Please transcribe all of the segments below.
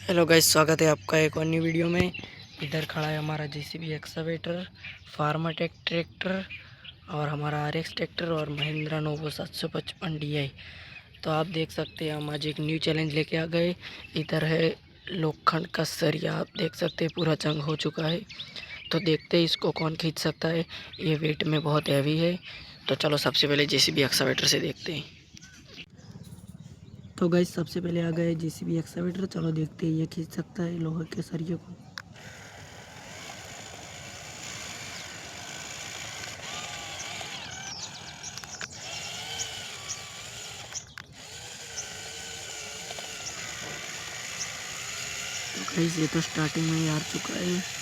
Hello guys, स्वागत है आपका एक और न्यू वीडियो में। इधर खड़ा है हमारा जेसीबी एक्सकवेटर, फार्माटेक ट्रैक्टर और हमारा आरएक्स ट्रैक्टर और महिंद्रा नोवो 755 डीआई। तो आप देख सकते हैं हम आज एक न्यू चैलेंज लेके आ गए। इधर है लोखंड का सरिया, आप देख सकते हैं पूरा जंग हो चुका है। तो देखते हैं इसको कौन खींच सकता है। ये वेट में बहुत हैवी है। तो चलो सबसे पहले जेसीबी एक्सकवेटर से देखते हैं। तो गाइस सबसे पहले आ गए जेसीबी एक्सकवेटर। चलो देखते हैं ये खींच सकता है लोहे के सरिये को। तो गाइस ये तो स्टार्टिंग में ही हार चुका है।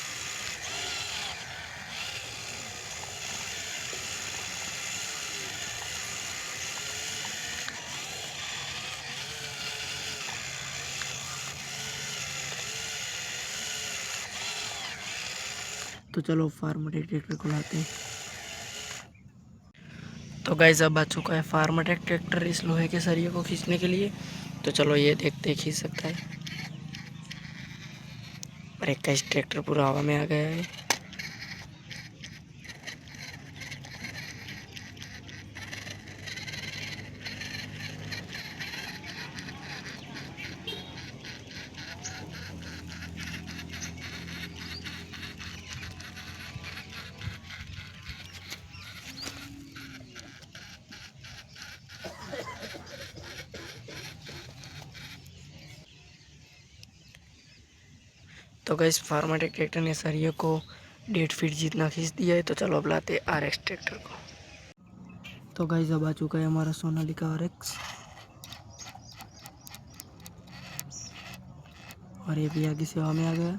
तो चलो फार्माटेक ट्रैक्टर को लाते हैं। तो गाइस अब आ चुका है फार्माटेक ट्रैक्टर इस लोहे के सरिये को खींचने के लिए। तो चलो ये देखते हैं खींच सकता है। और एक का इस ट्रैक्टर पूरा हवा में आ गया है। तो गाइस फार्माटेक ट्रैक्टर ने सरिये को 1.5 फीट जितना खींच दिया है। तो चलो अब लाते हैं आरएक्स ट्रैक्टर को। तो गाइस अब आ चुका है हमारा सोनालिका आरएक्स। और ये भी आगे से हवा में आ गया।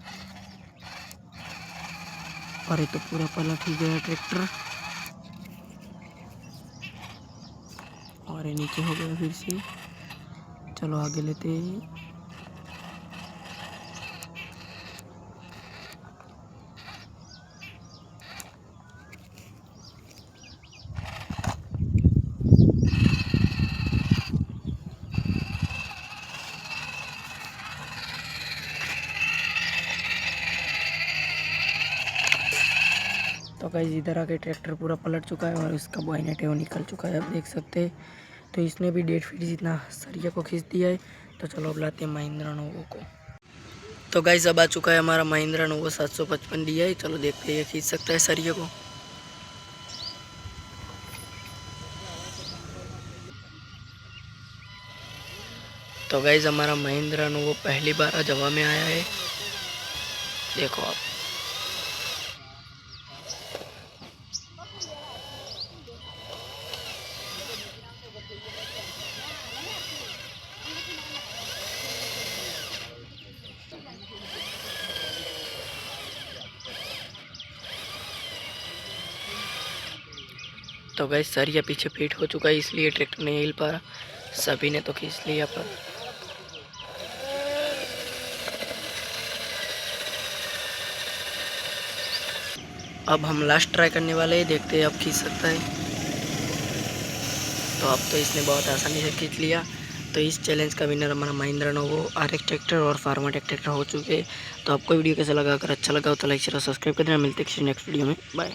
और ये तो पूरा पलट ही गया ट्रैक्टर। और ये नीचे हो गया फिर से। चलो आगे लेते हैं। तो गाइस इधर आके ट्रैक्टर पूरा पलट चुका है और इसका बॉयनेट है वो निकल चुका है, आप देख सकते हैं। तो इसने भी 1.5 फीट जितना सरिया को खींच दिया है। तो चलो अब लाते हैं महिंद्रा नोवो को। तो गाइस अब आ चुका है हमारा महिंद्रा नोवो 755 डीआई। चलो देखते हैं ये खींच सकता है सरिये को। तो गाइस हमारा महिंद्रा नोवो पहली बार आज हवा में आया है, देखो आप। तो गाइस सरिया पीछे पीट हो चुका है, इसलिए ट्रैक्टर नहीं हिल पा रहा। सभी ने तो खींच लिया पर अब हम लास्ट ट्राई करने वाले हैं, देखते हैं अब खींच सकता है। तो अब तो इसने बहुत आसानी से खींच लिया। तो इस चैलेंज का विनर हमारा महिंद्रा नोवो आरएक्स ट्रैक्टर और फार्माटेक ट्रैक्टर हो चुके हैं। तो आपको वीडियो कैसा लगा? अगर अच्छा लगा हो तो लाइक शेयर और सब्सक्राइब कर देना। मिलते हैं किसी नेक्स्ट वीडियो में, बाय।